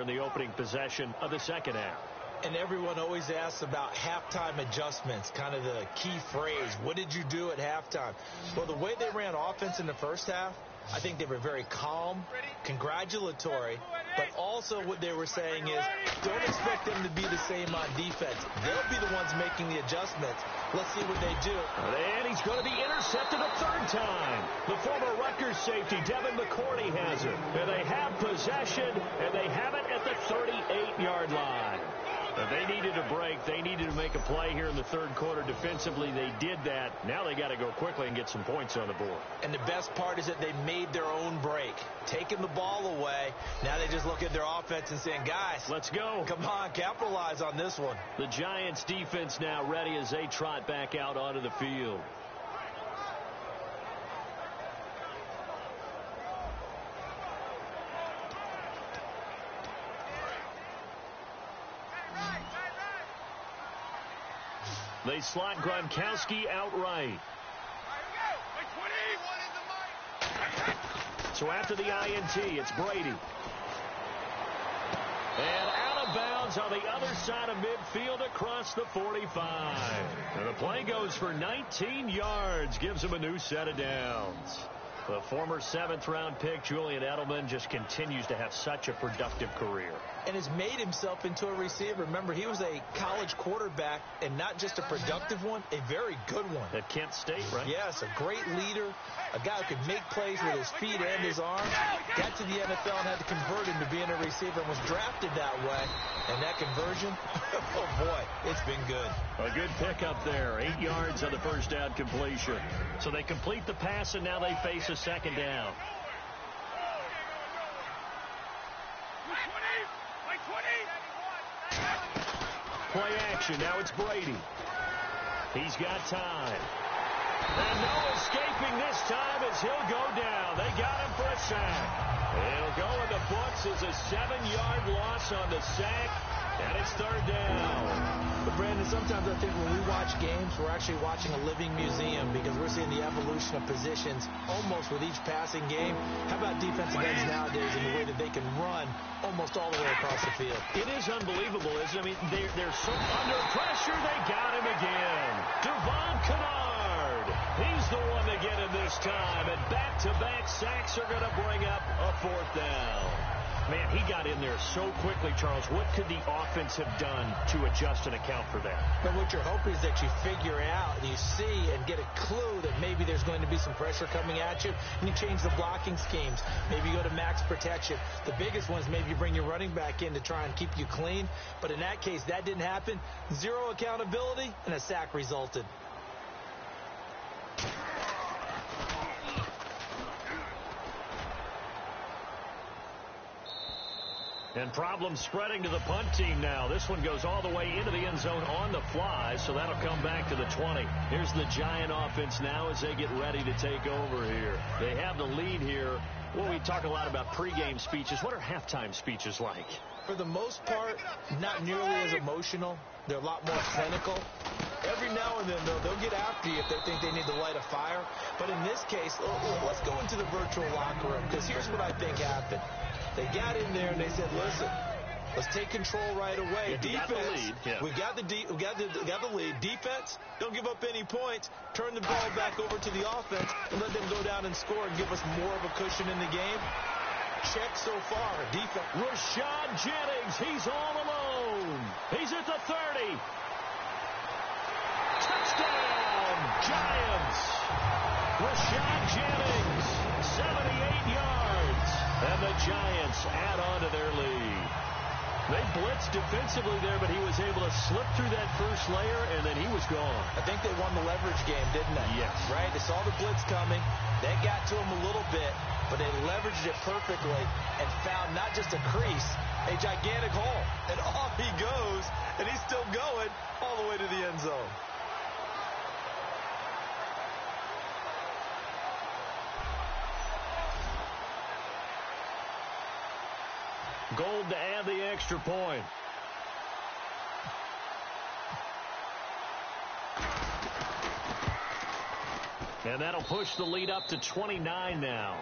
in the opening possession of the second half. And everyone always asks about halftime adjustments, kind of the key phrase. What did you do at halftime? Well, the way they ran offense in the first half, I think they were very calm, congratulatory, but also what they were saying is don't expect them to be the same on defense. They'll be the ones making the adjustments. Let's see what they do. And he's going to be intercepted a third time. The former Rutgers safety, Devin McCourty, has it. And they have possession, and they have it at the 38-yard line. They needed a break. They needed to make a play here in the third quarter. Defensively, they did that. Now they got to go quickly and get some points on the board. And the best part is that they made their own break, taking the ball away. Now they just look at their offense and saying, guys, let's go. Come on, capitalize on this one. The Giants defense now ready as they trot back out onto the field. They slot Gronkowski outright. So after the INT, it's Brady. And out of bounds on the other side of midfield across the 45. And the play goes for 19 yards, gives him a new set of downs. The former 7th-round pick, Julian Edelman, just continues to have such a productive career. And has made himself into a receiver. Remember, he was a college quarterback, and not just a productive one, a very good one. At Kent State, right? Yes, a great leader, a guy who could make plays with his feet and his arms. Got to the NFL and had to convert into being a receiver and was drafted that way. And that conversion, oh boy, it's been good. A good pickup there. 8 yards on the first down completion. So they complete the pass, and now they face a second down. Play action. Now it's Brady. He's got time. And no escaping this time as he'll go down. They got him for a sack. It'll go in the books as a 7-yard loss on the sack. And it's third down. But, Brandon, sometimes I think when we watch games, we're actually watching a living museum because we're seeing the evolution of positions almost with each passing game. How about defensive ends nowadays and the way that they can run almost all the way across the field? It is unbelievable, isn't it? I mean, they're so under pressure. They got him again. Devon Kennard. He's the one to get him this time. And back-to-back sacks are going to bring up a fourth down. Man, he got in there so quickly, Charles. What could the offense have done to adjust and account for that? But what you're hoping is that you figure out, you see and get a clue that maybe there's going to be some pressure coming at you, and you change the blocking schemes. Maybe you go to max protection. The biggest one is maybe you bring your running back in to try and keep you clean. But in that case, that didn't happen. Zero accountability, and a sack resulted. And problems spreading to the punt team now. This one goes all the way into the end zone on the fly, so that'll come back to the 20. Here's the Giant offense now as they get ready to take over here. They have the lead here. Well, we talk a lot about pregame speeches. What are halftime speeches like? For the most part, not nearly as emotional. They're a lot more clinical. Every now and then, though, they'll get after you if they think they need to light a fire. But in this case, let's go into the virtual locker room, because here's what I think happened. They got in there and they said, listen, let's take control right away. Yeah, Defense, yeah. we got the lead. Defense, don't give up any points. Turn the ball back over to the offense and let them go down and score and give us more of a cushion in the game. Check so far. Defense. Rashad Jennings, he's all alone. He's at the 30. Touchdown, Giants. Rashad Jennings, 78 yards. And the Giants add on to their lead. They blitzed defensively there, but he was able to slip through that first layer, and then he was gone. I think they won the leverage game, didn't they? Yes. Right? They saw the blitz coming. That got to him a little bit, but they leveraged it perfectly and found not just a crease, a gigantic hole. And off he goes, and he's still going all the way to the end zone. Gold to add the extra point. And that'll push the lead up to 29 now.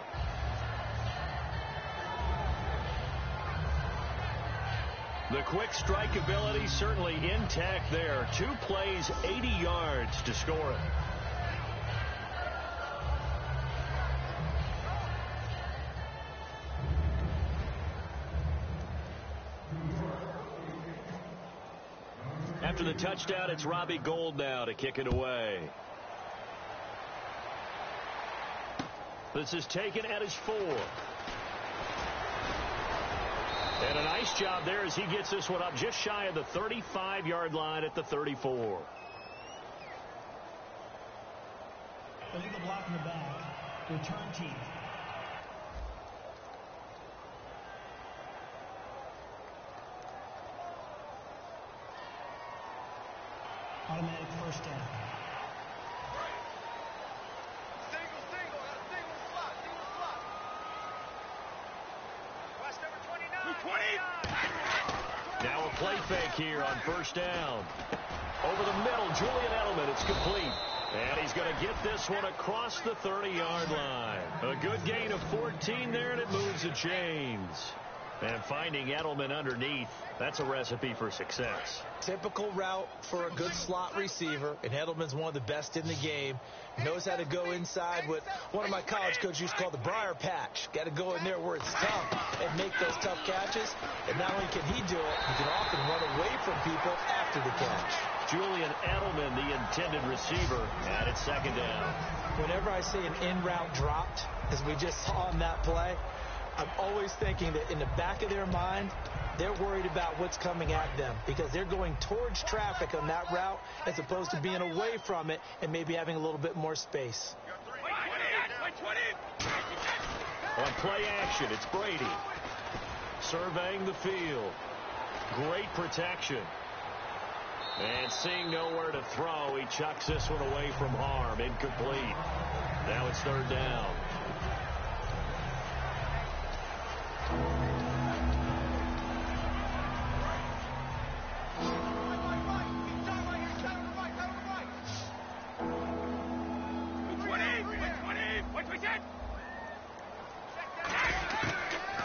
The quick strike ability certainly intact there. 2 plays, 80 yards to score it. After the touchdown, it's Robbie Gould now to kick it away. This is taken at his 4. And a nice job there as he gets this one up just shy of the 35-yard line at the 34. Illegal block in the back. Return team. Automatic first down. Now a play fake here on first down. Over the middle, Julian Edelman. It's complete. And he's going to get this one across the 30-yard line. A good gain of 14 there, and it moves the chains. And finding Edelman underneath, that's a recipe for success. Typical route for a good slot receiver, and Edelman's one of the best in the game. Knows how to go inside what one of my college coaches used to call the briar patch. Got to go in there where it's tough and make those tough catches. And not only can he do it, he can often run away from people after the catch. Julian Edelman, the intended receiver, and it's second down. Whenever I see an in-route dropped, as we just saw on that play, I'm always thinking that in the back of their mind, they're worried about what's coming at them because they're going towards traffic on that route as opposed to being away from it and maybe having a little bit more space. On play action, it's Brady. Surveying the field. Great protection. And seeing nowhere to throw, he chucks this one away from harm. Incomplete. Now it's third down.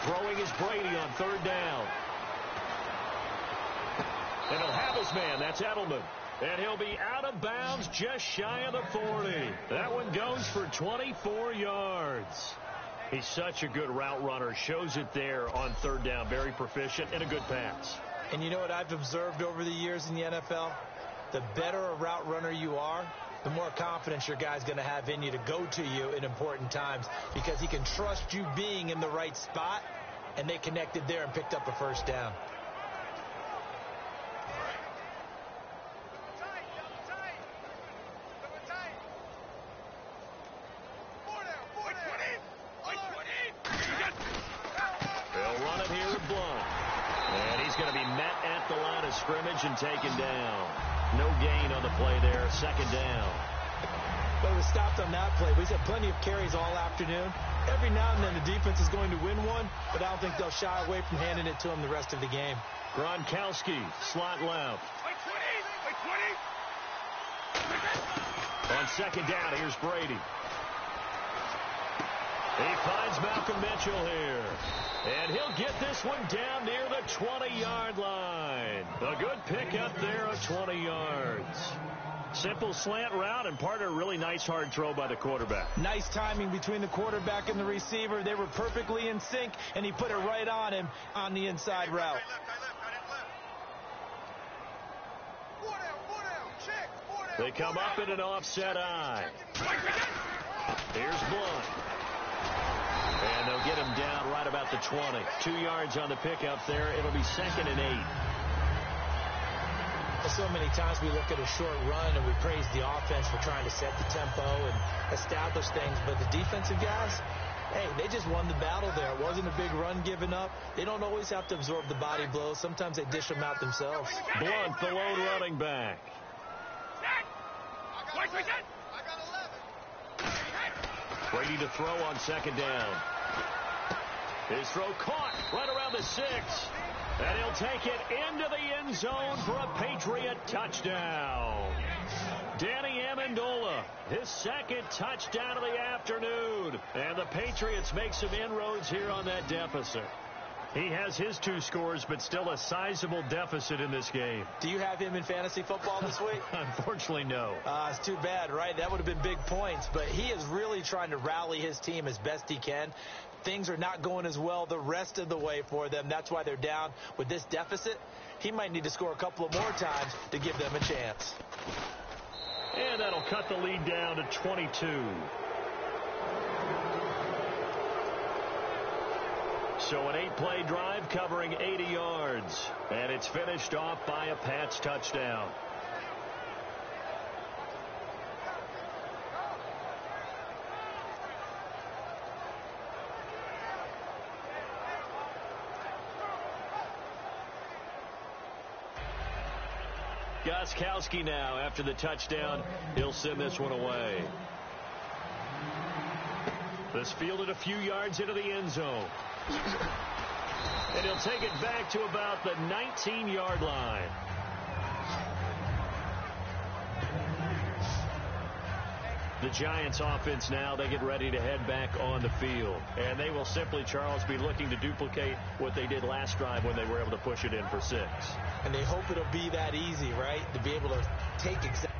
Throwing is Brady on third down. And he'll have his man. That's Edelman. And he'll be out of bounds just shy of the 40. That one goes for 24 yards. He's such a good route runner. Shows it there on third down. Very proficient and a good pass. And you know what I've observed over the years in the NFL? The better a route runner you are, the more confidence your guy's going to have in you to go to you in important times because he can trust you being in the right spot, and they connected there and picked up a first down. They'll run it here with Blunt. And he's going to be met at the line of scrimmage and taken down. No gain on the play there. Second down. But it was stopped on that play. We've had plenty of carries all afternoon. Every now and then the defense is going to win one, but I don't think they'll shy away from handing it to him the rest of the game. Gronkowski, slot left. On second down, here's Brady. He finds Malcolm Mitchell here. And he'll get this one down near the 20-yard line. A good pickup there of 20 yards. Simple slant route and part of a really nice hard throw by the quarterback. Nice timing between the quarterback and the receiver. They were perfectly in sync, and he put it right on him on the inside route. They come up in an offset eye. Here's Blunt. And they'll get him down right about the 20. 2 yards on the pickup there. It'll be second and 8. So many times we look at a short run and we praise the offense for trying to set the tempo and establish things. But the defensive guys, hey, they just won the battle there. It wasn't a big run given up. They don't always have to absorb the body blows. Sometimes they dish them out themselves. Blunt, the lone running back. Brady to throw on second down. His throw caught right around the 6. And he'll take it into the end zone for a Patriot touchdown. Danny Amendola, his second touchdown of the afternoon. And the Patriots make some inroads here on that deficit. He has his 2 scores, but still a sizable deficit in this game. Do you have him in fantasy football this week? Unfortunately, no. It's too bad, right? That would have been big points, but he is really trying to rally his team as best he can. Things are not going as well the rest of the way for them. That's why they're down with this deficit. He might need to score a couple of more times to give them a chance. And that'll cut the lead down to 22. So an 8-play drive covering 80 yards. And it's finished off by a Pats touchdown. Gostkowski now after the touchdown. He'll send this one away. This fielded a few yards into the end zone. And he'll take it back to about the 19-yard line. The Giants offense now, they get ready to head back on the field. And they will simply, Charles, be looking to duplicate what they did last drive when they were able to push it in for 6. And they hope it'll be that easy, right? To be able to take exactly.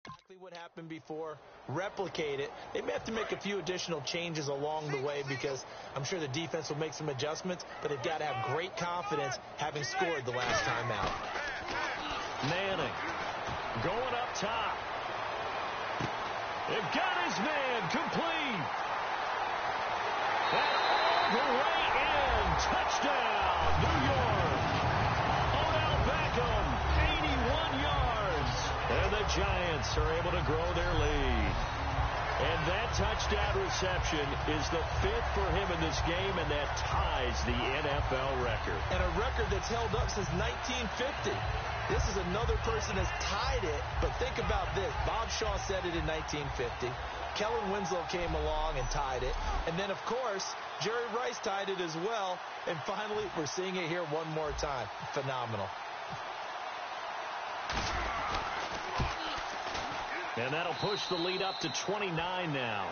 Exactly what happened before, replicate it. They may have to make a few additional changes along the way because I'm sure the defense will make some adjustments, but they've got to have great confidence having scored the last time out. Manning going up top. They've got his man complete. And all the way in. Touchdown, New York. Odell Beckham, 81 yards. And the Giants are able to grow their lead. And that touchdown reception is the 5th for him in this game, and that ties the NFL record. And a record that's held up since 1950. This is another person that's tied it, but think about this. Bob Shaw said it in 1950. Kellen Winslow came along and tied it. And then, of course, Jerry Rice tied it as well. And finally, we're seeing it here one more time. Phenomenal. And that'll push the lead up to 29 now.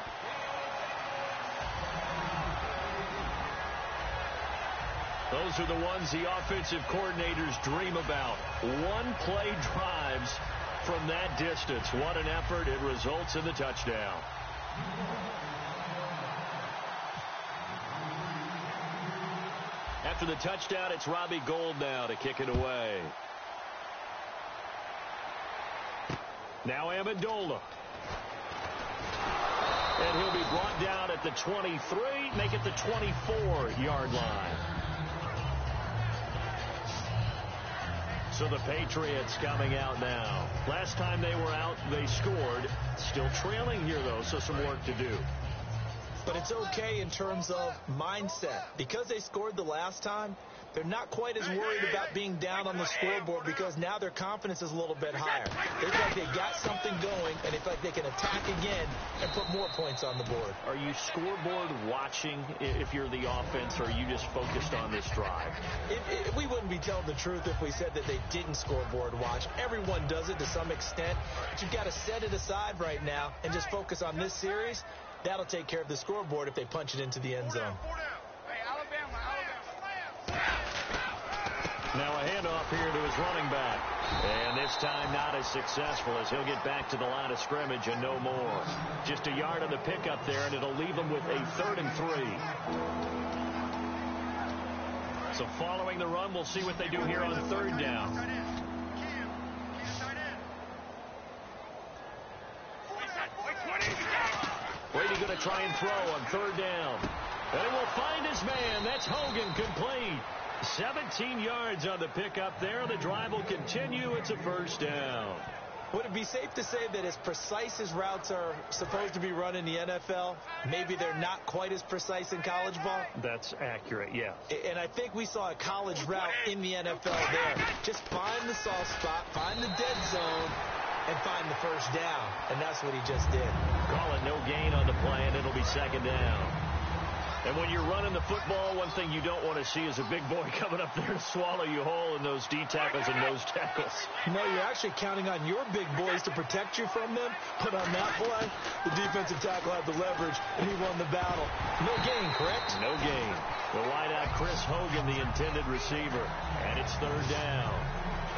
Those are the ones the offensive coordinators dream about. One-play drives from that distance. What an effort. It results in the touchdown. After the touchdown, it's Robbie Gould now to kick it away. Now Amendola. And he'll be brought down at the 23, make it the 24-yard line. So the Patriots coming out now. Last time they were out, they scored. Still trailing here, though, so some work to do. But it's okay in terms of mindset. Because they scored the last time, they're not quite as worried about being down on the scoreboard because now their confidence is a little bit higher. They feel like they've got something going, and they feel like they can attack again and put more points on the board. Are you scoreboard watching if you're the offense, or are you just focused on this drive? We wouldn't be telling the truth if we said that they didn't scoreboard watch. Everyone does it to some extent, but you've got to set it aside right now and just focus on this series. That'll take care of the scoreboard if they punch it into the end zone. Now a handoff here to his running back. And this time not as successful as he'll get back to the line of scrimmage and no more. Just a yard on the pickup there, and it'll leave him with a 3rd and 3. So following the run, we'll see what they do here on 3rd down. Brady going to try and throw on 3rd down. And he will find his man. That's Hogan, complete. 17 yards on the pickup there. The drive will continue. It's a 1st down. Would it be safe to say that as precise as routes are supposed to be run in the NFL, maybe they're not quite as precise in college ball? That's accurate, yes. And I think we saw a college route in the NFL there. Just find the soft spot, find the dead zone, and find the 1st down. And that's what he just did. Call it no gain on the play, and it'll be 2nd down. And when you're running the football, one thing you don't want to see is a big boy coming up there to swallow you whole in those D tackles and nose tackles. No, you're actually counting on your big boys to protect you from them. But on that play, the defensive tackle had the leverage, and he won the battle. No gain, correct? No gain. The wideout Chris Hogan, the intended receiver. And it's 3rd down.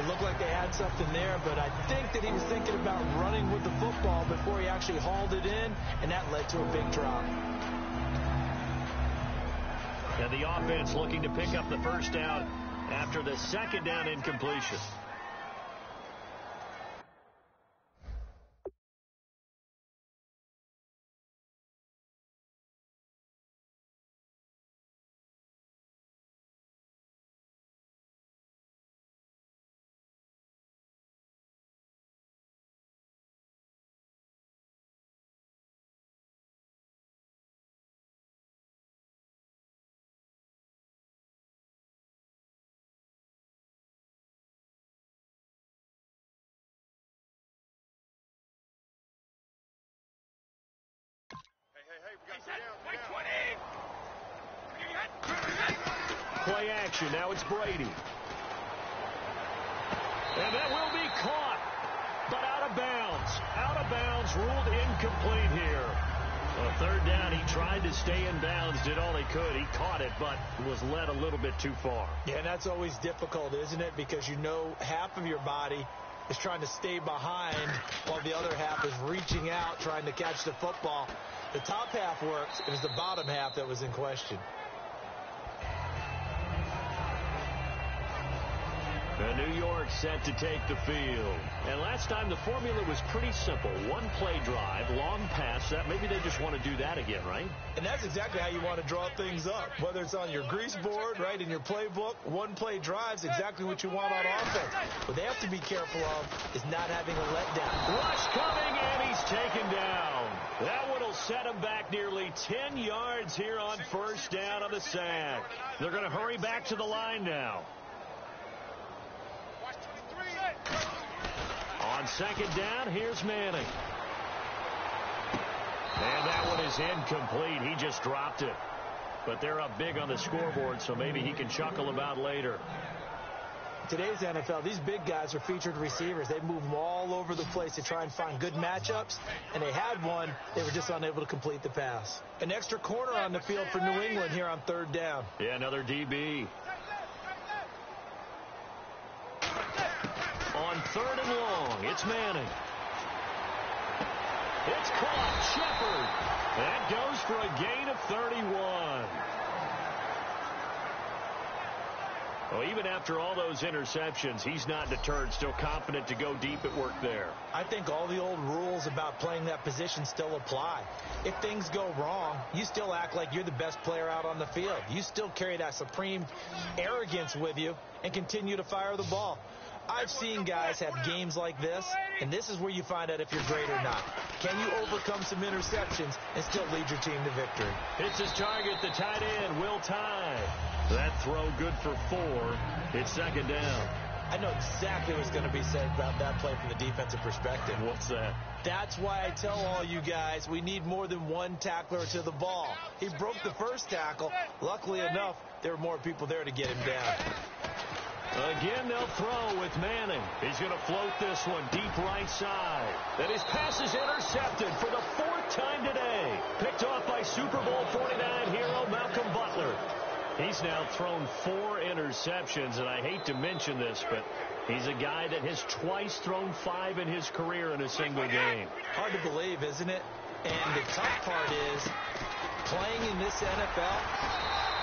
It looked like they had something there, but I think that he was thinking about running with the football before he actually hauled it in, and that led to a big drop. And the offense looking to pick up the 1st down after the 2nd down incompletion. Play action. Now it's Brady. And that will be caught, but out of bounds. Out of bounds, ruled incomplete here. On 3rd down, he tried to stay in bounds, did all he could. He caught it, but was led a little bit too far. Yeah, and that's always difficult, isn't it? Because you know half of your body is trying to stay behind while the other half is reaching out, trying to catch the football. The top half works. It was the bottom half that was in question. New York set to take the field. And last time the formula was pretty simple. One play drive, long pass. Maybe they just want to do that again, right? And that's exactly how you want to draw things up. Whether it's on your grease board, right, in your playbook, one play drive's exactly what you want on offense. What they have to be careful of is not having a letdown. Rush coming, and he's taken down. That one will set him back nearly 10 yards here on 1st down on the sack. They're going to hurry back to the line now. On 2nd down, here's Manning. And that one is incomplete. He just dropped it. But they're up big on the scoreboard, so maybe he can chuckle about later. Today's NFL, these big guys are featured receivers. They move them all over the place to try and find good matchups, and they had one. They were just unable to complete the pass. An extra corner on the field for New England here on 3rd down. Yeah, another DB. On 3rd and long, it's Manning. It's caught. Shepard. That goes for a gain of 31. Well, even after all those interceptions, he's not deterred, still confident to go deep at work there. I think all the old rules about playing that position still apply. If things go wrong, you still act like you're the best player out on the field. You still carry that supreme arrogance with you and continue to fire the ball. I've seen guys have games like this, and this is where you find out if you're great or not. Can you overcome some interceptions and still lead your team to victory? It's his target, the tight end, Will Tye. That throw good for 4. It's second down. I know exactly what's going to be said about that play from the defensive perspective. What's that? That's why I tell all you guys we need more than one tackler to the ball. He broke the first tackle. Luckily enough, there were more people there to get him down. Again, they'll throw with Manning. He's going to float this one deep right side. And his pass is intercepted for the 4th time today. Picked off by Super Bowl 49 hero Malcolm Butler. He's now thrown 4 interceptions, and I hate to mention this, but he's a guy that has twice thrown 5 in his career in a single game. Hard to believe, isn't it? And the tough part is, playing in this NFL,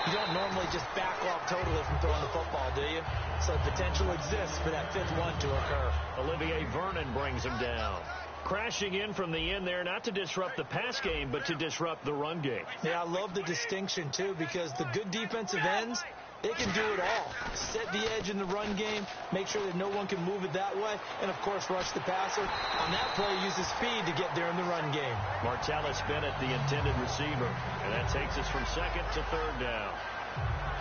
you don't normally just back off totally from throwing the football, do you? So potential exists for that 5th one to occur. Olivier Vernon brings him down. Crashing in from the end there, not to disrupt the pass game, but to disrupt the run game. Yeah, I love the distinction, too, because the good defensive ends, they can do it all. Set the edge in the run game, make sure that no one can move it that way, and, of course, rush the passer. On that play, use his speed to get there in the run game. Martellus Bennett, the intended receiver, and that takes us from 2nd to 3rd down.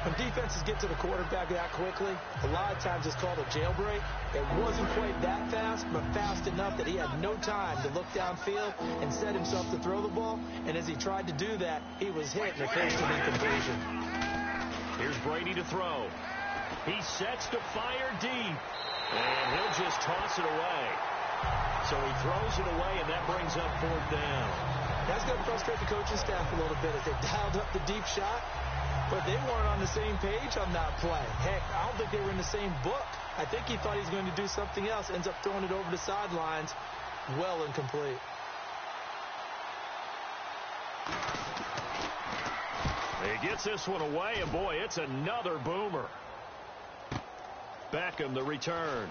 When defenses get to the quarterback that quickly, a lot of times it's called a jailbreak. It wasn't quite that fast, but fast enough that he had no time to look downfield and set himself to throw the ball. And as he tried to do that, he was hit and it caused an incompletion. Here's Brady to throw. He sets to fire deep, and he'll just toss it away. So he throws it away, and that brings up 4th down. That's going to frustrate the coaching staff a little bit as they dialed up the deep shot. But they weren't on the same page on that play. Heck, I don't think they were in the same book. I think he thought he was going to do something else. Ends up throwing it over the sidelines. Well incomplete. He gets this one away, and boy, it's another boomer. Beckham, the return.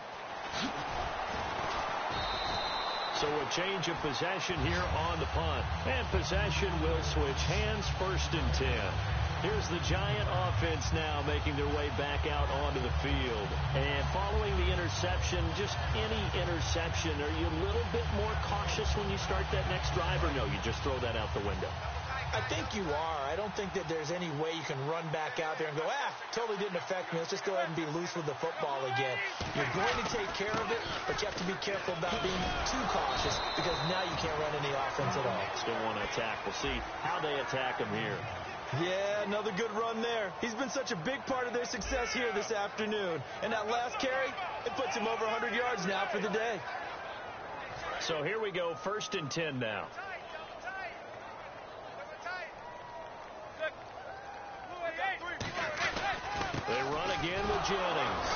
So a change of possession here on the punt. And possession will switch hands, 1st and 10. Here's the Giant offense now making their way back out onto the field. And following the interception, just any interception, are you a little bit more cautious when you start that next drive, or no, you just throw that out the window? I think you are. I don't think that there's any way you can run back out there and go, totally didn't affect me. Let's just go ahead and be loose with the football again. You're going to take care of it, but you have to be careful about being too cautious because now you can't run any offense at all. Still want to attack. We'll see how they attack him here. Yeah, another good run there. He's been such a big part of their success here this afternoon. And that last carry, it puts him over 100 yards now for the day. So here we go, 1st and 10 now. They run again with Jennings.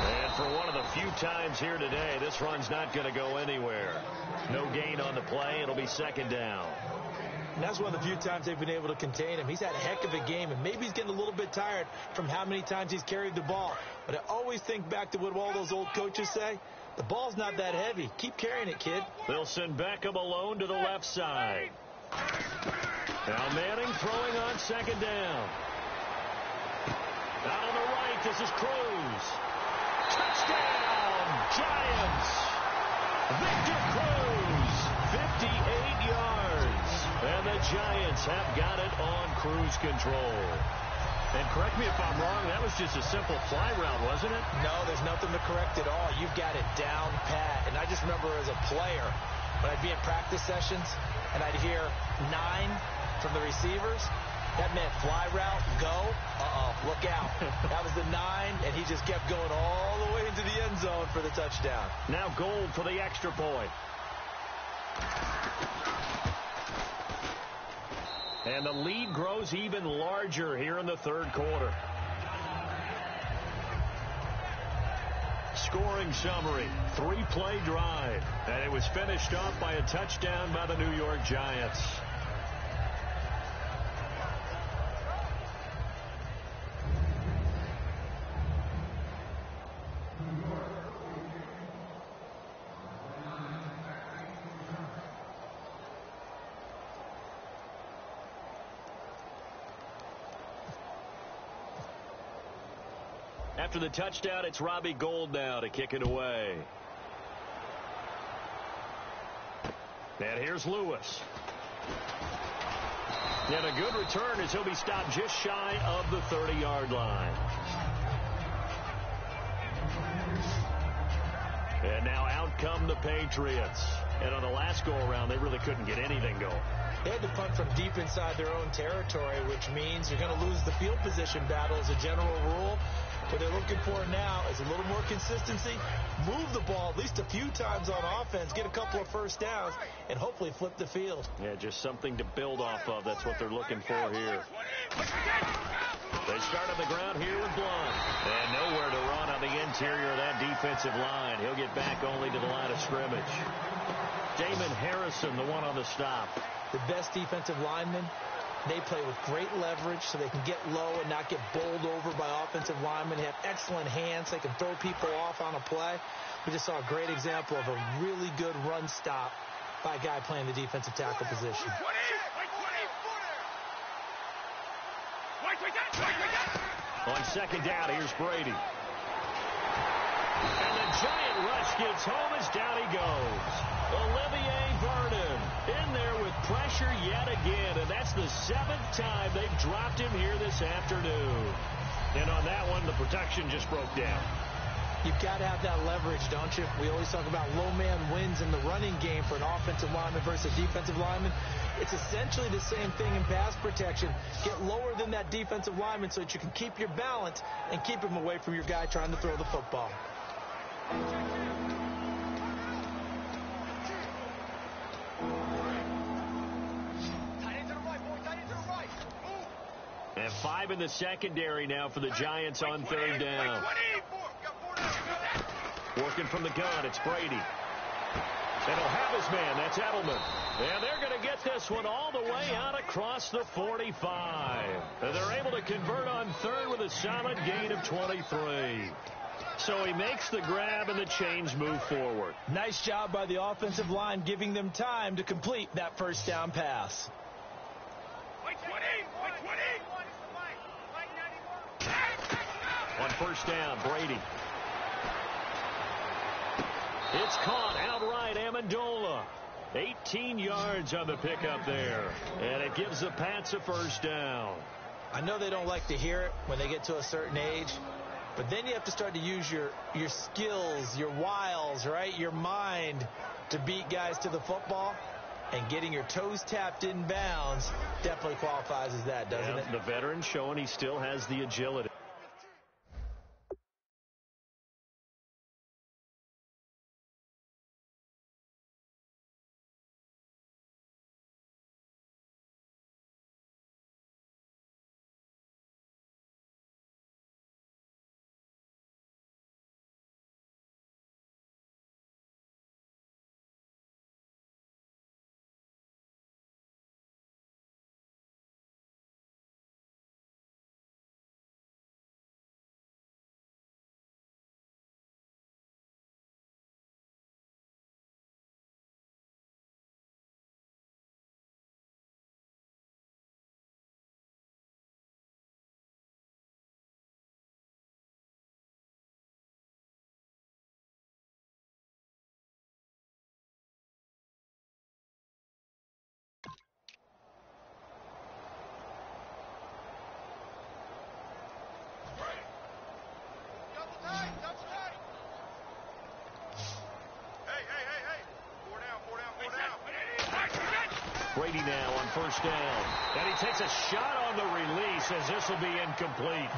And for one of the few times here today, this run's not going to go anywhere. No gain on the play. It'll be 2nd down. And that's one of the few times they've been able to contain him. He's had a heck of a game, and maybe he's getting a little bit tired from how many times he's carried the ball. But I always think back to what all those old coaches say. The ball's not that heavy. Keep carrying it, kid. They'll send Beckham alone to the left side. Now Manning throwing on 2nd down. Out on the right, this is Cruz. Touchdown, Giants. Victor Cruz, 58 yards. And the Giants have got it on cruise control. And correct me if I'm wrong, that was just a simple fly route, wasn't it? No, there's nothing to correct at all. You've got it down pat. And I just remember as a player, when I'd be in practice sessions, and I'd hear 9 from the receivers, that meant fly route, go, look out. That was the 9, and he just kept going all the way into the end zone for the touchdown. Now Gold for the extra point. And the lead grows even larger here in the 3rd quarter. Scoring summary, 3-play drive. And it was finished off by a touchdown by the New York Giants. After the touchdown, it's Robbie Gould now to kick it away. And here's Lewis. And a good return as he'll be stopped just shy of the 30-yard line. And now out come the Patriots. And on the last go-around, they really couldn't get anything going. They had to punt from deep inside their own territory, which means you're going to lose the field position battle as a general rule. What they're looking for now is a little more consistency, move the ball at least a few times on offense, get a couple of first downs, and hopefully flip the field. Yeah, just something to build off of. That's what they're looking for here. They start on the ground here with Blunt. And nowhere to run on the interior of that defensive line. He'll get back only to the line of scrimmage. Damon Harrison, the one on the stop. The best defensive linemen, they play with great leverage so they can get low and not get bowled over by offensive linemen. They have excellent hands. They can throw people off on a play. We just saw a great example of a really good run stop by a guy playing the defensive tackle position. On second down, here's Brady. And the giant rush gets home as down he goes. Olivier Vernon in there with pressure yet again, and that's the 7th time they've dropped him here this afternoon. And on that one, the protection just broke down. You've got to have that leverage, don't you? We always talk about low man wins in the running game for an offensive lineman versus defensive lineman. It's essentially the same thing in pass protection. Get lower than that defensive lineman so that you can keep your balance and keep him away from your guy trying to throw the football. And 5 in the secondary now for the Giants on third down. Working from the gun, it's Brady. And he'll have his man, that's Edelman. And they're going to get this one all the way out across the 45. And they're able to convert on third with a solid gain of 23. So he makes the grab and the chains move forward. Nice job by the offensive line giving them time to complete that first down pass. On first down, Brady. It's caught outright, Amendola. 18 yards on the pickup there. And it gives the Pats a first down. I know they don't like to hear it when they get to a certain age, but then you have to start to use your skills, your wiles, right? Your mind to beat guys to the football. And getting your toes tapped in bounds definitely qualifies as that, doesn't it? The veteran showing he still has the agility. Brady now on first down. And he takes a shot on the release as this will be incomplete.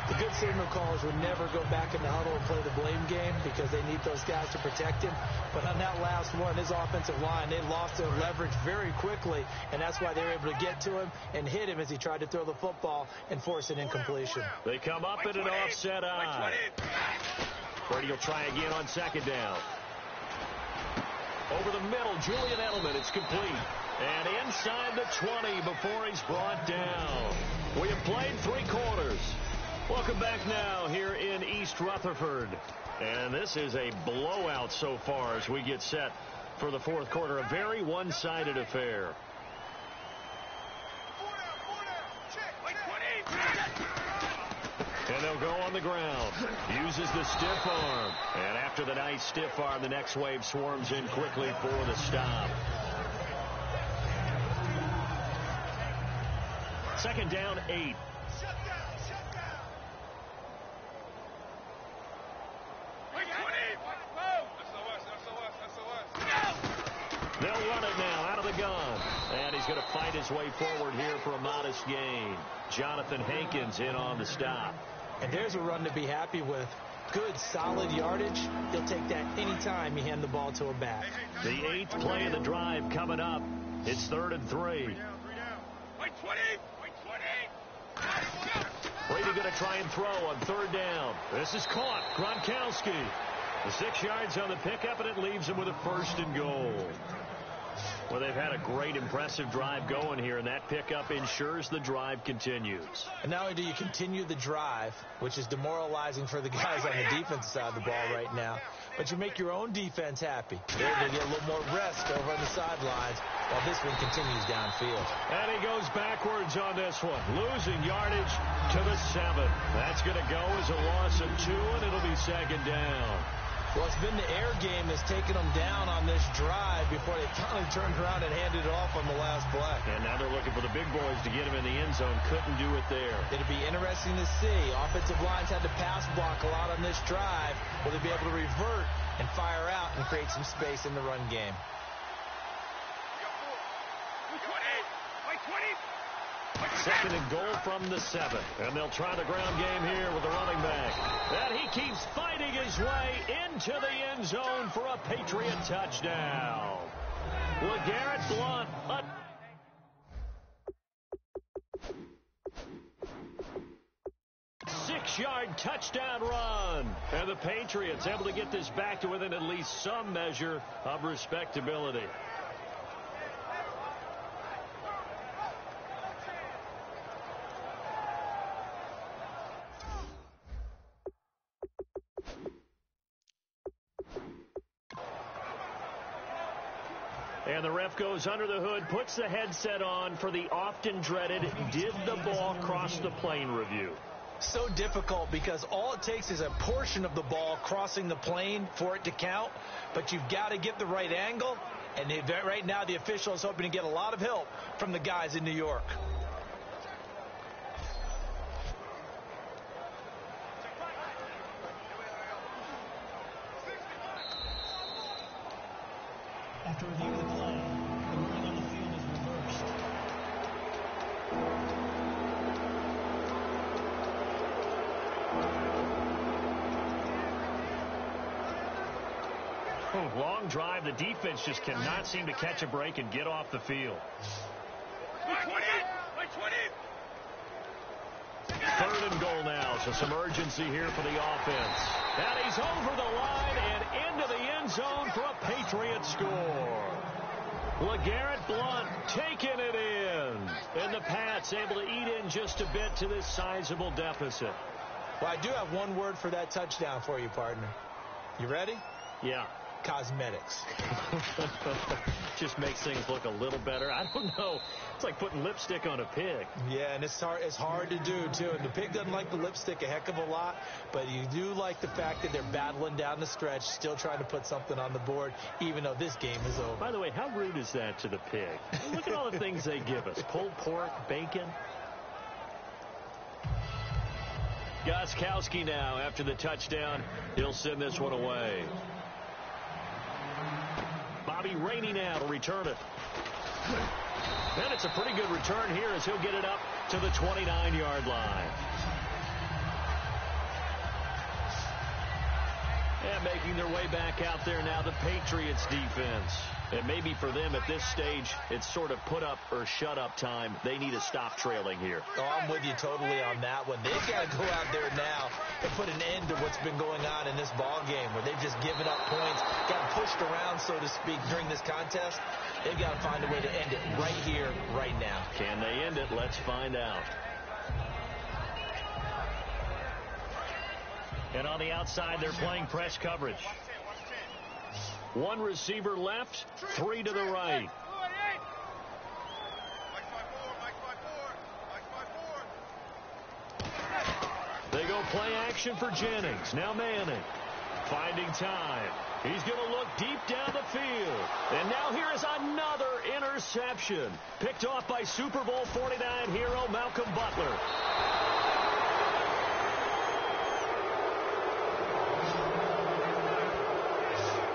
The good signal callers would never go back in the huddle and play the blame game because they need those guys to protect him. But on that last one, his offensive line, they lost their leverage very quickly, and that's why they were able to get to him and hit him as he tried to throw the football and force an incompletion. They come up in an offset eye. Brady will try again on second down. Over the middle, Julian Edelman, it's complete. And inside the 20 before he's brought down. We have played 3 quarters. Welcome back now here in East Rutherford. And this is a blowout so far as we get set for the fourth quarter. A very one-sided affair. And they'll He'll go on the ground. Uses the stiff arm. And after the nice stiff arm, the next wave swarms in quickly for the stop. Second down, 8. They'll run it now out of the gun. And he's going to fight his way forward here for a modest gain. Jonathan Hankins in on the stop. And there's a run to be happy with. Good, solid yardage. He'll take that any time you hand the ball to a back. The 8th play of the drive coming up. It's 3rd and 3. Brady going to try and throw on 3rd down. This is caught. Gronkowski. The 6 yards on the pickup, and it leaves him with a 1st and goal. Well, they've had a great, impressive drive going here, and that pickup ensures the drive continues. And not only do you continue the drive, which is demoralizing for the guys on the defensive side of the ball right now, but you make your own defense happy. They're able to get a little more rest over on the sidelines while this one continues downfield. And he goes backwards on this one, losing yardage to the 7. That's going to go as a loss of 2, and it'll be 2nd down. Well, it's been the air game that's taken them down on this drive before they finally turned around and handed it off on the last play. And now they're looking for the big boys to get him in the end zone. Couldn't do it there. It'll be interesting to see. Offensive lines had to pass block a lot on this drive. Will they be able to revert and fire out and create some space in the run game? Second and goal from the 7. And they'll try the ground game here with the running back. And he keeps fighting his way into the end zone for a Patriot touchdown. LeGarrette Blount. 6-yard touchdown run. And the Patriots able to get this back to within at least some measure of respectability. And the ref goes under the hood, puts the headset on for the often dreaded did the ball cross the plane review. So difficult because all it takes is a portion of the ball crossing the plane for it to count, but you've got to get the right angle, and right now the official is hoping to get a lot of help from the guys in New York. After reviewing the play, the ruling on the field is reversed. Long drive. The defense just cannot seem to catch a break and get off the field. 3rd and goal now, so some urgency here for the offense. And he's over the line and into the end zone for a Patriot score. LeGarrette Blount taking it in. And the Pats able to eat in just a bit to this sizable deficit. Well, I do have one word for that touchdown for you, partner. You ready? Yeah. Cosmetics. Just makes things look a little better. I don't know. It's like putting lipstick on a pig. Yeah, and it's hard to do, too. And the pig doesn't like the lipstick a heck of a lot, but you do like the fact that they're battling down the stretch, still trying to put something on the board, even though this game is over. By the way, how rude is that to the pig? Look at all the things they give us. Pulled pork, bacon. Gostkowski now, after the touchdown, he'll send this one away. Bobby Rainey now to return it. And it's a pretty good return here as he'll get it up to the 29-yard line. And making their way back out there now, the Patriots defense. And maybe for them at this stage, it's sort of put up or shut up time. They need to stop trailing here. Oh, I'm with you totally on that one. They've got to go out there now and put an end to what's been going on in this ball game where they've just given up points, got pushed around, so to speak, during this contest. They've got to find a way to end it right here, right now. Can they end it? Let's find out. And on the outside, they're playing press coverage. One receiver left, 3 to the right. They go play action for Jennings. Now Manning finding time. He's going to look deep down the field. And now here is another interception. Picked off by Super Bowl 49 hero Malcolm Butler.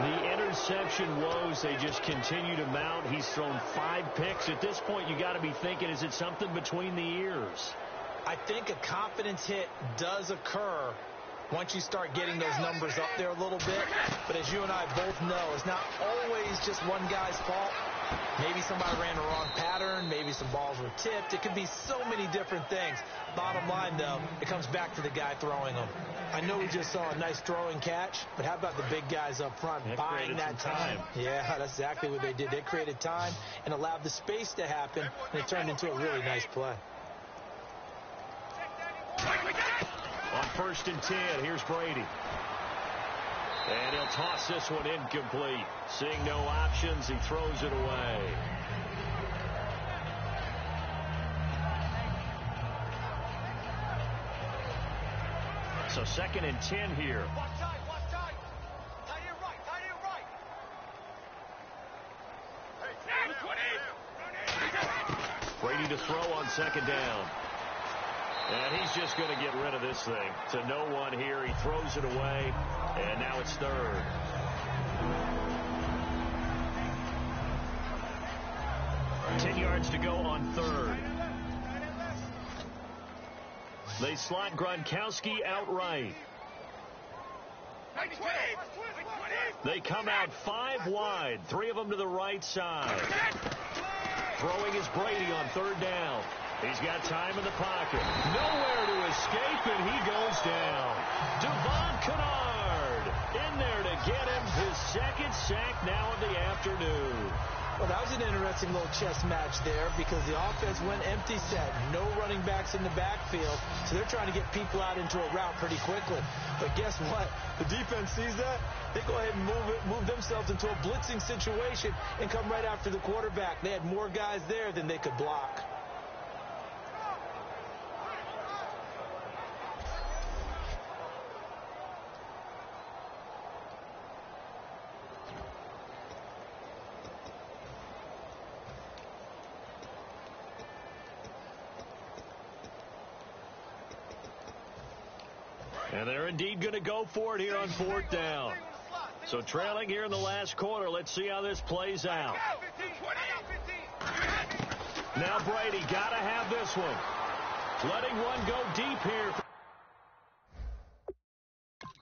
The interception woes, they just continue to mount. He's thrown 5 picks. At this point, you got to be thinking, is it something between the ears? I think a confidence hit does occur once you start getting those numbers up there a little bit. But as you and I both know, it's not always just one guy's fault. Maybe somebody ran the wrong pattern. Maybe some balls were tipped. It could be so many different things. Bottom line, though, it comes back to the guy throwing them. I know we just saw a nice throwing catch, but how about the big guys up front buying that time? Yeah, that's exactly what they did. They created time and allowed the space to happen, and it turned into a really nice play. On 1st and 10, here's Brady. And he'll toss this one incomplete. Seeing no options, he throws it away. So 2nd and 10 here. Brady to throw on 2nd down. And he's just going to get rid of this thing. To no one here. He throws it away. And now it's 3rd. Ten yards to go on 3rd. They slot Gronkowski outright. They come out 5 wide. 3 of them to the right side. Throwing is Brady on 3rd down. He's got time in the pocket. Nowhere to escape, and he goes down. Devon Kennard in there to get him his 2nd sack now of the afternoon. Well, that was an interesting little chess match there because the offense went empty set. No running backs in the backfield, so they're trying to get people out into a route pretty quickly. But guess what? The defense sees that. They go ahead and move themselves into a blitzing situation and come right after the quarterback. They had more guys there than they could block. And they're indeed going to go for it here on 4th down. So trailing here in the last quarter. Let's see how this plays out. Now Brady got to have this one. Letting one go deep here.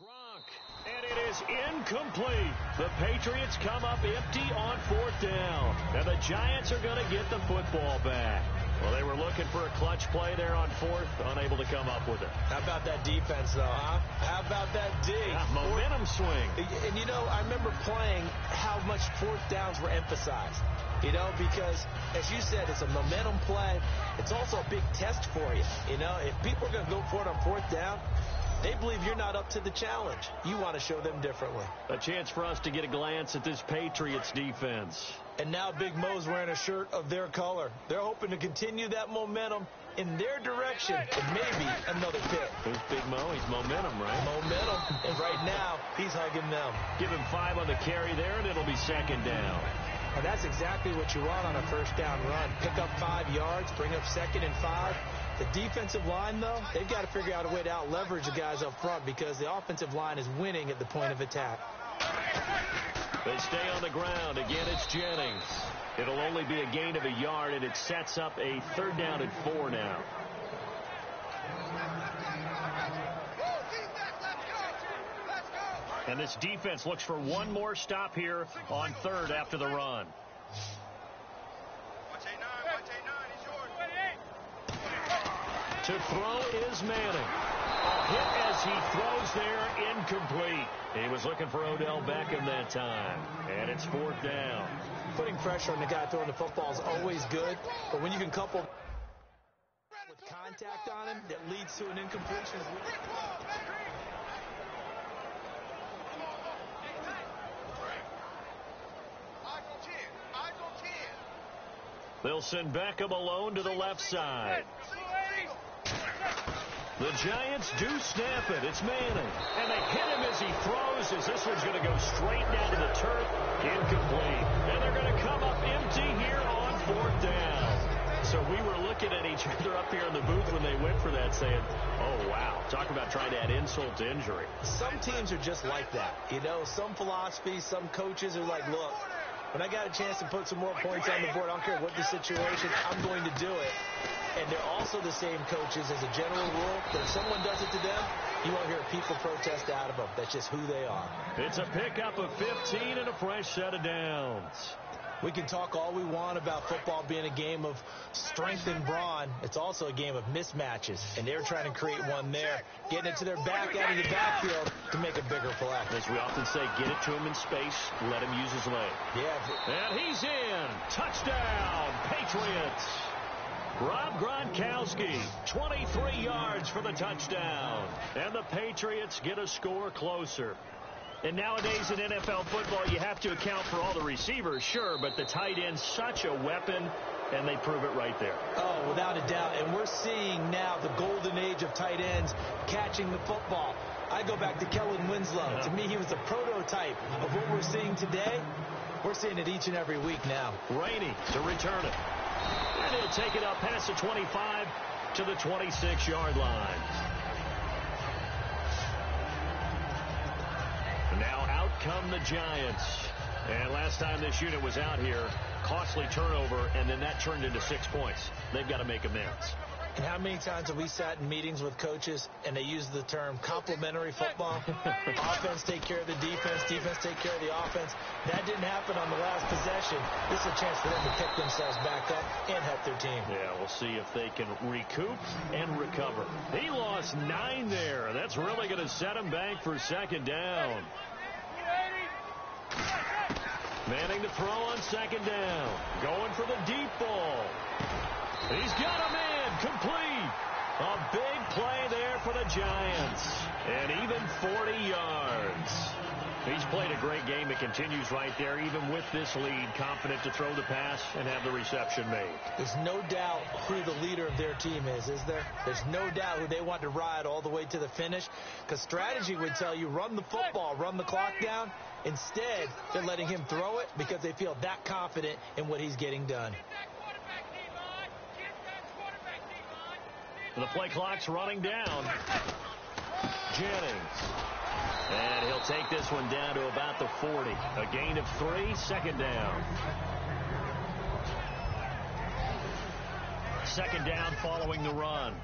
Gronk. And it is incomplete. The Patriots come up empty on 4th down. And the Giants are going to get the football back. Well, they were looking for a clutch play there on 4th, unable to come up with it. How about that defense, though, huh? How about that D? Yeah, momentum swing. And, you know, I remember playing how much 4th downs were emphasized, you know, because, as you said, it's a momentum play. It's also a big test for you. You know, if people are going to go for it on 4th down, they believe you're not up to the challenge. You want to show them differently. A chance for us to get a glance at this Patriots defense. And now Big Mo's wearing a shirt of their color. They're hoping to continue that momentum in their direction and maybe another pick. Who's Big Mo? He's momentum, right? Momentum. And right now, he's hugging them. Give him 5 on the carry there, and it'll be 2nd down. Well, that's exactly what you want on a 1st down run. Pick up 5 yards, bring up 2nd and 5. The defensive line, though, they've got to figure out a way to out-leverage the guys up front because the offensive line is winning at the point of attack. They stay on the ground. Again, it's Jennings. It'll only be a gain of a yard, and it sets up a 3rd down and 4 now. And this defense looks for one more stop here on 3rd after the run. To throw is Manning. A hit as he throws there, incomplete. He was looking for Odell Beckham that time. And it's 4th down. Putting pressure on the guy throwing the football is always good, but when you can couple with contact on him that leads to an incompletion. They'll send Beckham alone to the left side. The Giants do snap it. It's Manning. And they hit him as he throws, as this one's going to go straight down to the turf. Incomplete. And they're going to come up empty here on 4th down. So we were looking at each other up here in the booth when they went for that, saying, oh, wow. Talk about trying to add insult to injury. Some teams are just like that. You know, some philosophies, some coaches are like, look, when I got a chance to put some more points on the board, I don't care what the situation, I'm going to do it. And they're also the same coaches as a general rule, but if someone does it to them, you won't hear people protest out of them. That's just who they are. It's a pickup of 15 and a fresh set of downs. We can talk all we want about football being a game of strength and brawn. It's also a game of mismatches, and they're trying to create one there, getting it to their back out of the backfield to make a bigger play. As we often say, get it to him in space, let him use his leg. Yeah. And he's in. Touchdown, Patriots. Rob Gronkowski, 23 yards for the touchdown. And the Patriots get a score closer. And nowadays in NFL football, you have to account for all the receivers, sure, but the tight end's such a weapon, and they prove it right there. Oh, without a doubt. And we're seeing now the golden age of tight ends catching the football. I go back to Kellen Winslow. To me, he was a prototype of what we're seeing today. We're seeing it each and every week now. Rainey to return it. And he'll take it up past the 25 to the 26-yard line. Now out come the Giants. And last time this unit was out here, costly turnover, and then that turned into 6 points. They've got to make amends. And how many times have we sat in meetings with coaches and they use the term complementary football? Offense take care of the defense, defense take care of the offense. That didn't happen on the last possession. This is a chance for them to pick themselves back up and help their team. Yeah, we'll see if they can recoup and recover. He lost 9 there. That's really going to set him back for 2nd down. Manning to throw on 2nd down. Going for the deep ball. He's got him in. Complete. A big play there for the Giants. And even 40 yards. He's played a great game. It continues right there, even with this lead, confident to throw the pass and have the reception made. There's no doubt who the leader of their team is there? There's no doubt who they want to ride all the way to the finish, because strategy would tell you run the football, run the clock down. Instead, they're letting him throw it because they feel that confident in what he's getting done. The play clock's running down. Jennings. And he'll take this one down to about the 40. A gain of 3, 2nd down. 2nd down following the run.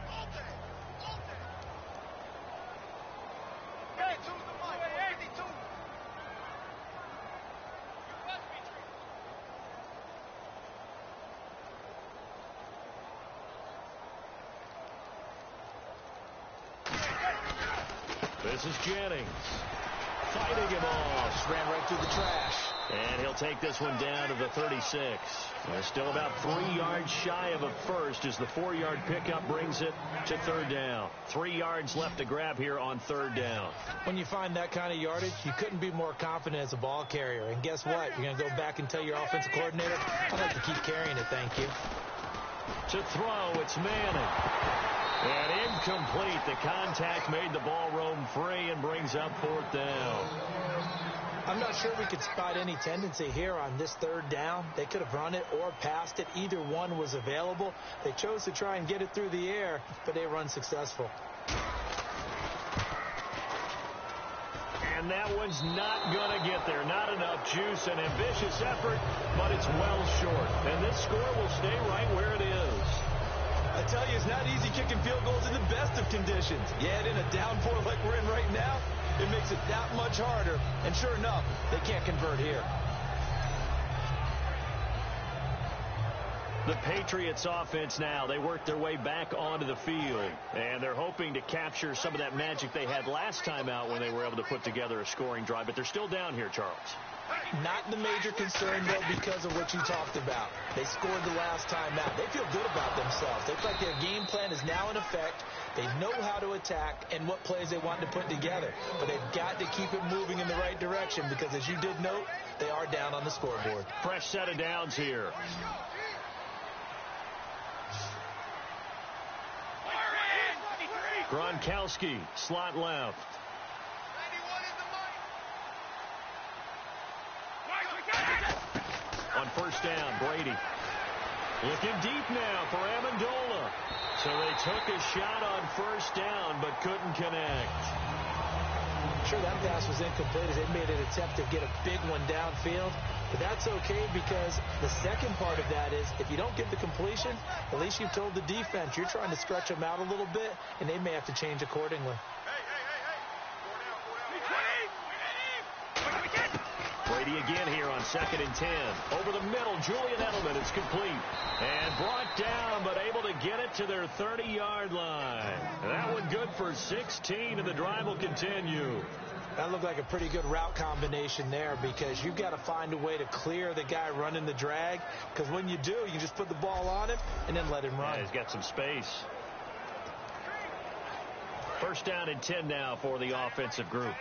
This is Jennings. Fighting him off. Just ran right through the trash. And he'll take this one down to the 36. They're still about 3 yards shy of a first as the 4-yard pickup brings it to 3rd down. 3 yards left to grab here on 3rd down. When you find that kind of yardage, you couldn't be more confident as a ball carrier. And guess what? You're going to go back and tell your offensive coordinator, I'd like to keep carrying it, thank you. To throw, it's Manning. And incomplete. The contact made the ball roam free and brings up 4th down. I'm not sure we could spot any tendency here on this 3rd down. They could have run it or passed it. Either one was available. They chose to try and get it through the air, but they were unsuccessful. And that one's not going to get there. Not enough juice. An ambitious effort, but it's well short. And this score will stay right where it is. I tell you, it's not easy kicking field goals in the best of conditions. Yet in a downpour like we're in right now, it makes it that much harder. And sure enough, they can't convert here. The Patriots offense now, they work their way back onto the field. And they're hoping to capture some of that magic they had last time out when they were able to put together a scoring drive. But they're still down here, Charles. Not the major concern, though, because of what you talked about. They scored the last time out. They feel good about themselves. They feel like their game plan is now in effect. They know how to attack and what plays they want to put together. But they've got to keep it moving in the right direction because, as you did note, they are down on the scoreboard. Fresh set of downs here. Gronkowski, slot left. On first down, Brady. Looking deep now for Amendola. So they took a shot on first down, but couldn't connect. I'm sure that pass was incomplete as they made an attempt to get a big one downfield. But that's okay because the second part of that is if you don't get the completion, at least you've told the defense you're trying to stretch them out a little bit, and they may have to change accordingly. Brady again here on 2nd and 10. Over the middle, Julian Edelman. It's complete. And brought down, but able to get it to their 30-yard line. That one good for 16, and the drive will continue. That looked like a pretty good route combination there because you've got to find a way to clear the guy running the drag, because when you do, you just put the ball on him and then let him run. Yeah, he's got some space. First down and 10 now for the offensive group.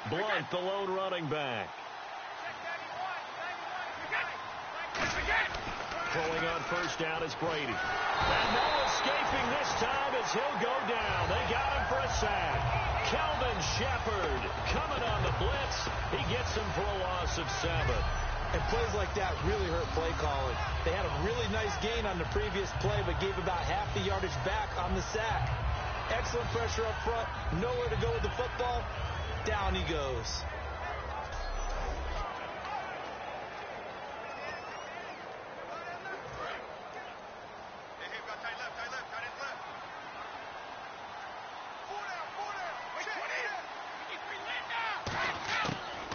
Blunt, the lone running back. Throwing on first down is Brady. And no escaping this time as he'll go down. They got him for a sack. Kelvin Shepard coming on the blitz. He gets him for a loss of 7. And plays like that really hurt play calling. They had a really nice gain on the previous play, but gave about half the yardage back on the sack. Excellent pressure up front. Nowhere to go with the football. Down he goes.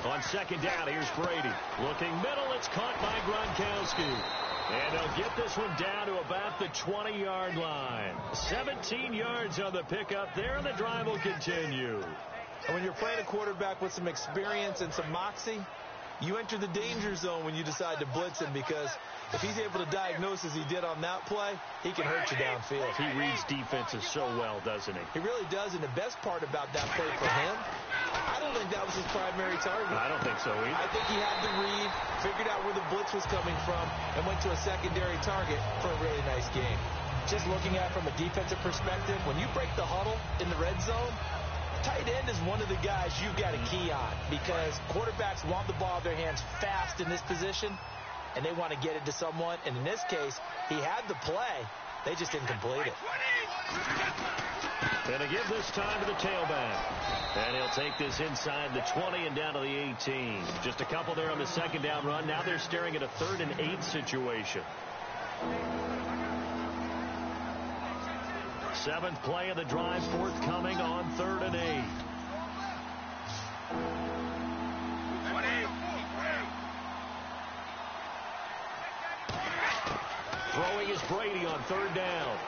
On second down, here's Brady. Looking middle, it's caught by Gronkowski. And they'll get this one down to about the 20-yard line. 17 yards on the pickup there, and the drive will continue. And when you're playing a quarterback with some experience and some moxie, you enter the danger zone when you decide to blitz him, because if he's able to diagnose as he did on that play, he can hurt you downfield. He reads defenses so well, doesn't he? He really does, and the best part about that play for him, I don't think that was his primary target. I don't think so either. I think he had the read, figured out where the blitz was coming from, and went to a secondary target for a really nice game. Just looking at it from a defensive perspective, when you break the huddle in the red zone, tight end is one of the guys you've got to key on, because quarterbacks want the ball in their hands fast in this position, and they want to get it to someone. And in this case, he had the play. They just didn't complete it. Going to give this time to the tailback. And he'll take this inside the 20 and down to the 18. Just a couple there on the second down run. Now they're staring at a 3rd and 8 situation. 7th play of the drive forthcoming on 3rd and 8. Throwing is Brady on 3rd down.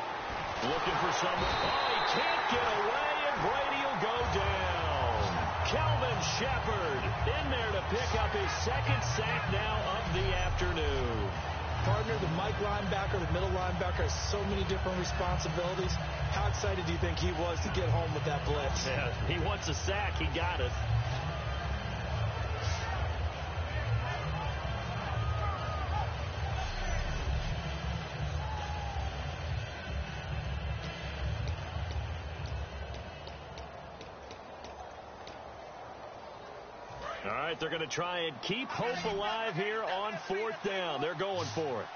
Looking for someone. Oh, he can't get away, and Brady will go down. Kelvin Shepard in there to pick up his 2nd sack now of the afternoon. Partner, the Mike linebacker, the middle linebacker, has so many different responsibilities. How excited do you think he was to get home with that blitz? Yeah, he wants a sack. He got it. All right, they're going to try and keep hope alive here on 4th down. They're going for it.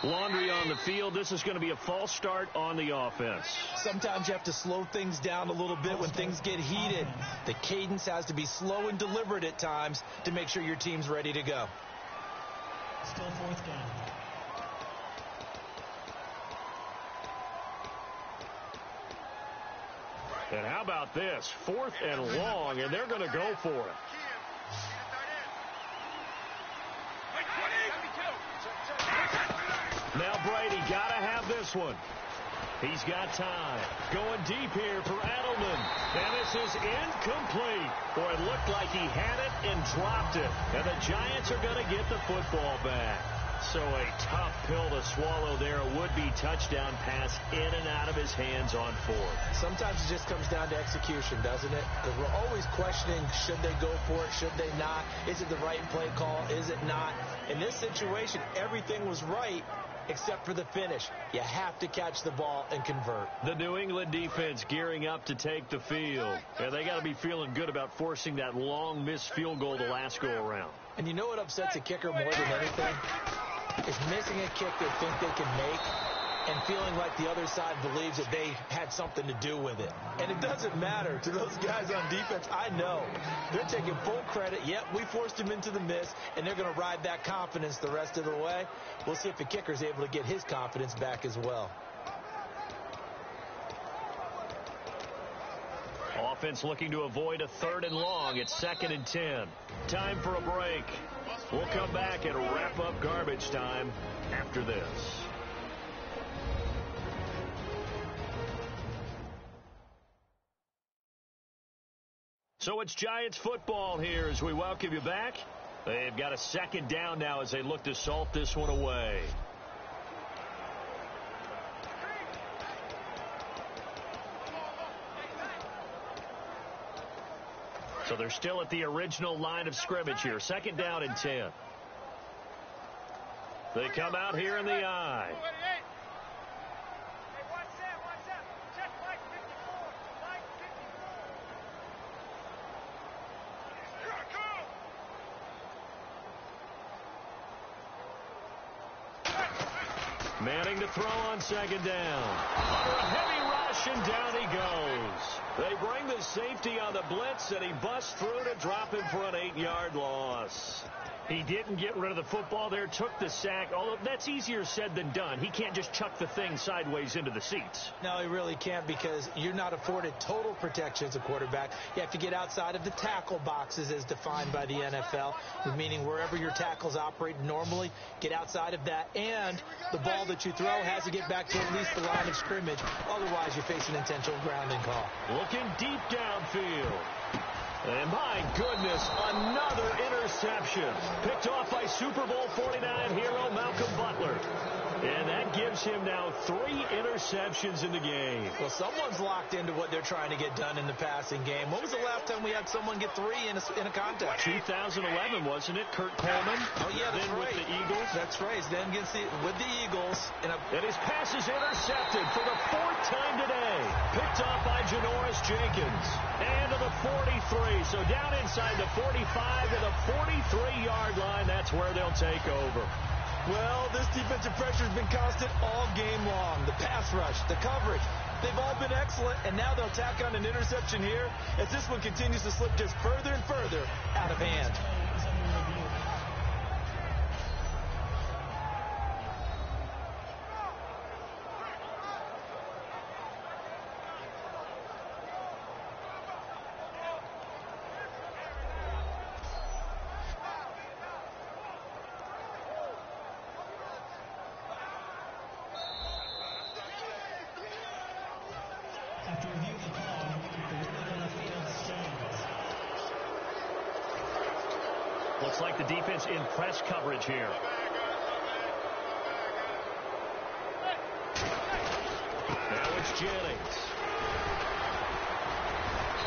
Laundry on the field. This is going to be a false start on the offense. Sometimes you have to slow things down a little bit when things get heated. The cadence has to be slow and deliberate at times to make sure your team's ready to go. Still 4th down. And how about this? 4th and long, and they're going to go for it. Now Brady got to have this one. He's got time. Going deep here for Edelman. And this is incomplete. Boy, it looked like he had it and dropped it. And the Giants are going to get the football back. So a tough pill to swallow there. A would-be touchdown pass in and out of his hands on 4th. Sometimes it just comes down to execution, doesn't it? Because we're always questioning, should they go for it, should they not? Is it the right play call? Is it not? In this situation, everything was right except for the finish. You have to catch the ball and convert. The New England defense gearing up to take the field. Yeah, they got to be feeling good about forcing that long missed field goal the last go-around. And you know what upsets a kicker more than anything? Is missing a kick they think they can make and feeling like the other side believes that they had something to do with it. And it doesn't matter to those guys on defense. I know. They're taking full credit. Yep, we forced him into the miss, and they're going to ride that confidence the rest of the way. We'll see if the kicker's able to get his confidence back as well. Offense looking to avoid a 3rd and long. It's 2nd and 10. Time for a break. We'll come back and wrap up garbage time after this. So it's Giants football here as we welcome you back. They've got a 2nd down now as they look to salt this one away. So they're still at the original line of scrimmage here. 2nd down and 10. They come out here in the I. Manning to throw on 2nd down. Under a heavy rush, and down he goes. They bring the safety on the blitz, and he busts through to drop him for an 8-yard loss. He didn't get rid of the football there, took the sack, although that's easier said than done. He can't just chuck the thing sideways into the seats. No, he really can't because you're not afforded total protection as a quarterback. You have to get outside of the tackle boxes as defined by the NFL, meaning wherever your tackles operate normally, get outside of that, and the ball that you throw has to get back to at least the line of scrimmage. Otherwise, you face an intentional grounding call. Looking deep downfield. And my goodness, another interception. Picked off by Super Bowl 49 hero Malcolm Butler. And that gives him now 3 interceptions in the game. Well, someone's locked into what they're trying to get done in the passing game. When was the last time we had someone get 3 in a contest? 2011, wasn't it? Kurt Coleman. Oh, yeah, that's then right. with the Eagles. That's right. Then with the Eagles. And his pass is intercepted for the 4th time today. Picked off by Janoris Jenkins. And to the 43. So down inside the 45 to the 43-yard line. That's where they'll take over. Well, this defensive pressure has been constant all game long. The pass rush, the coverage, they've all been excellent, and now they'll tack on an interception here as this one continues to slip just further and further out of hand. Looks like the defense in press coverage here. Now it's Jennings.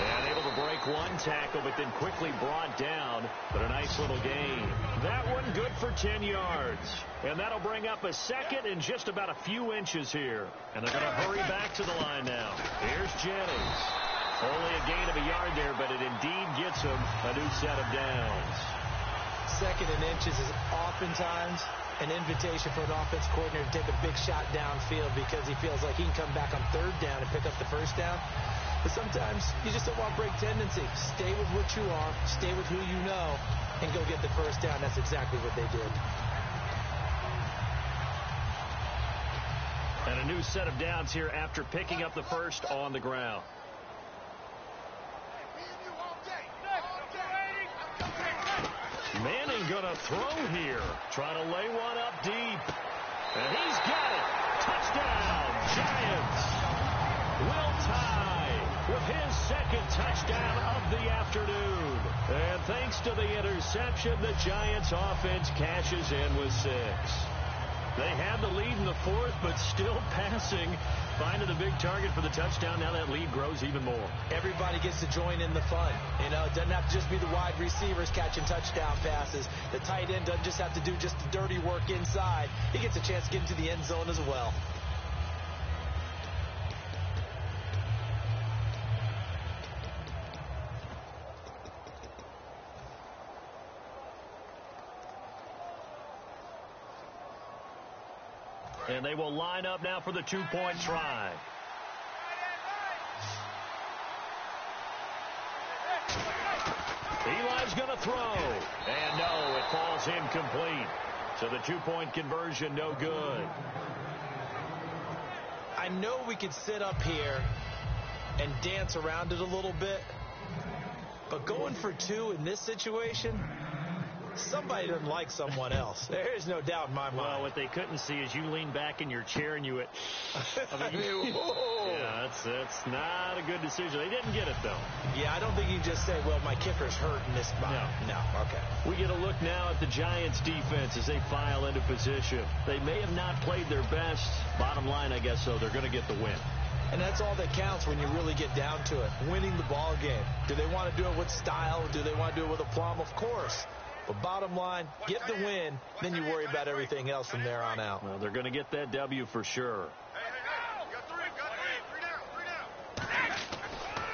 And able to break one tackle, but then quickly brought down. But a nice little gain. That one good for 10 yards. And that'll bring up a 2nd and just about a few inches here. And they're going to hurry back to the line now. Here's Jennings. Only a gain of a yard there, but it indeed gets him a new set of downs. 2nd and inches is oftentimes an invitation for an offense coordinator to take a big shot downfield because he feels like he can come back on 3rd down and pick up the 1st down. But sometimes you just don't want break tendency. Stay with what you are, stay with who you know, and go get the 1st down. That's exactly what they did. And a new set of downs here after picking up the 1st on the ground. Manning gonna throw here. Trying to lay one up deep. And he's got it. Touchdown, Giants. Will Tye with his 2nd touchdown of the afternoon. And thanks to the interception, the Giants offense cashes in with 6. They had the lead in the fourth, but still passing. Finding the big target for the touchdown. Now that lead grows even more. Everybody gets to join in the fun. You know, it doesn't have to just be the wide receivers catching touchdown passes. The tight end doesn't just have to do just the dirty work inside. He gets a chance to get into the end zone as well. And they will line up now for the two-point try. Eli's going to throw. And no, it falls incomplete. So the two-point conversion, no good. I know we could sit up here and dance around it a little bit, but going for two in this situation, somebody doesn't like someone else. There is no doubt in my mind. Well, what they couldn't see is you lean back in your chair and you went, yeah, that's not a good decision. They didn't get it, though. Yeah, I don't think you can just say, well, my kicker's hurt in this spot. No, okay. We get a look now at the Giants' defense as they file into position. They may have not played their best. Bottom line, I guess, so they're going to get the win. And that's all that counts when you really get down to it, winning the ball game. Do they want to do it with style? Do they want to do it with aplomb? Of course. But bottom line, get the win, then you worry about everything else from there on out. Well, they're going to get that W for sure.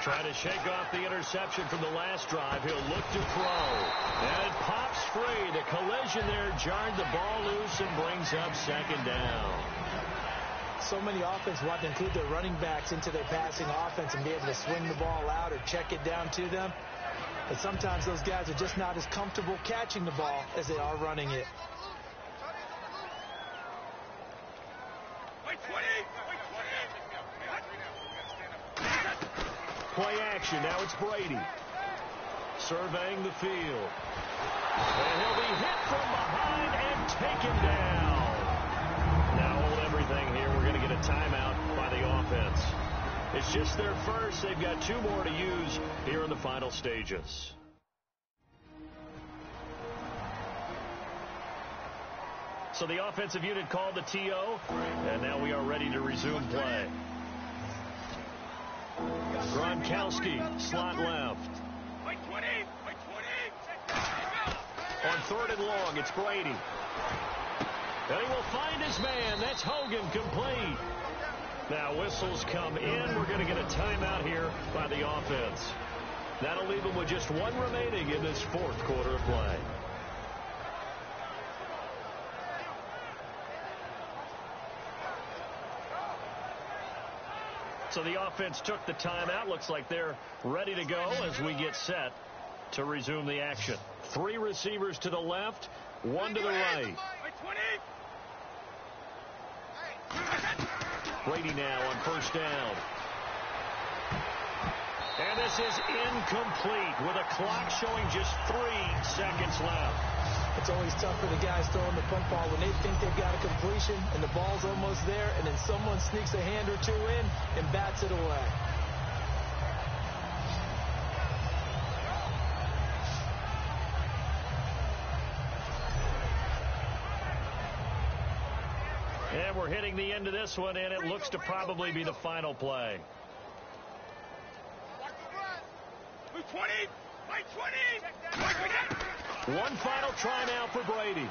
Try to shake off the interception from the last drive. He'll look to throw. And it pops free. The collision there jarred the ball loose and brings up second down. So many offenses want to include their running backs into their passing offense and be able to swing the ball out or check it down to them. But sometimes those guys are just not as comfortable catching the ball as they are running it. Play action. Now it's Brady. Surveying the field. And he'll be hit from behind and taken down. Now hold everything here. We're going to get a timeout by the offense. It's just their first. They've got two more to use here in the final stages. So the offensive unit called the TO, and now we are ready to resume play. Gronkowski, slot left. On third and long, it's Brady. And he will find his man. That's Hogan, complete. Now whistles come in. We're going to get a timeout here by the offense. That'll leave them with just one remaining in this fourth quarter of play. So the offense took the timeout. Looks like they're ready to go as we get set to resume the action. Three receivers to the left, one to the right. Brady now on first down. And this is incomplete with a clock showing just 3 seconds left. It's always tough for the guys throwing the football when they think they've got a completion and the ball's almost there, and then someone sneaks a hand or two in and bats it away. And we're hitting the end of this one, and it looks to probably be the final play. One final try now for Brady.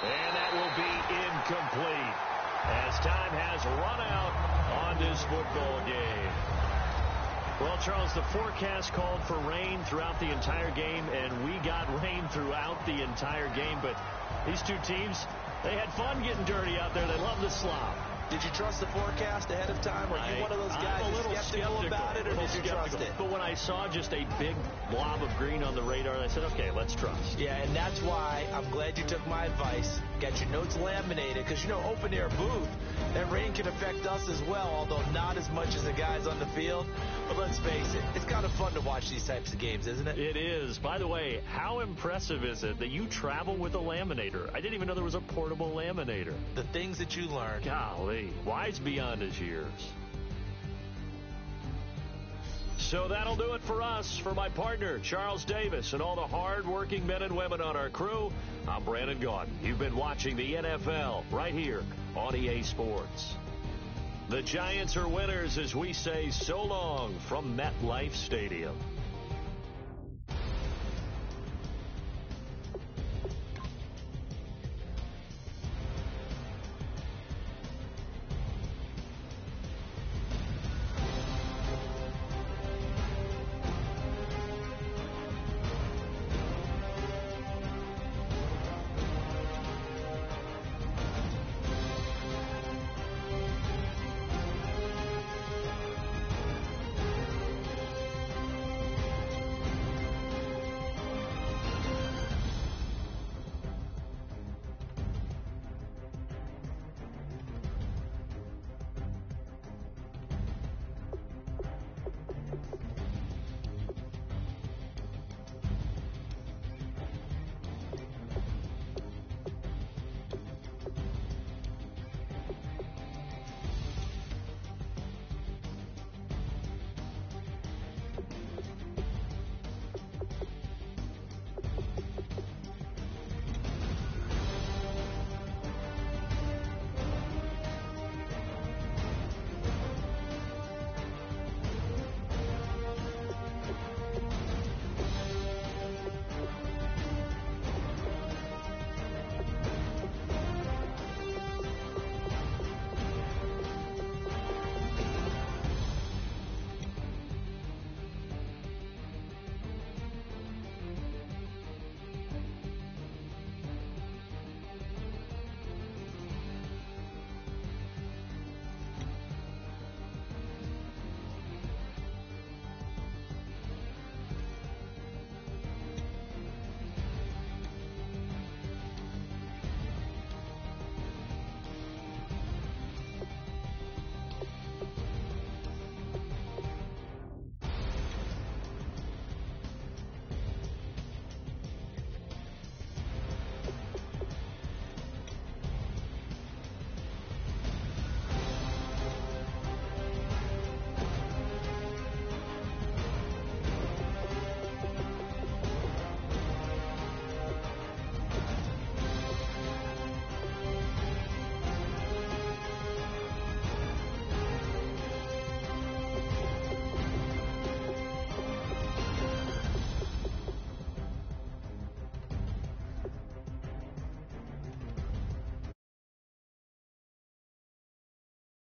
And that will be incomplete as time has run out on this football game. Well, Charles, the forecast called for rain throughout the entire game, and we got rain throughout the entire game. But these two teams, they had fun getting dirty out there. They love the slop. Did you trust the forecast ahead of time? Were you one of those guys who's skeptical about it, or did you trust it? But when I saw just a big blob of green on the radar, I said, okay, let's trust. Yeah, and that's why I'm glad you took my advice. Got your notes laminated, because, you know, open-air booth, that rain can affect us as well, although not as much as the guys on the field. But let's face it, it's kind of fun to watch these types of games, isn't it? It is. By the way, how impressive is it that you travel with a laminator? I didn't even know there was a portable laminator. The things that you learn. Golly, wise beyond his years. So that'll do it for us. For my partner, Charles Davis, and all the hard-working men and women on our crew, I'm Brandon Gaudin. You've been watching the NFL right here on EA Sports. The Giants are winners as we say so long from MetLife Stadium.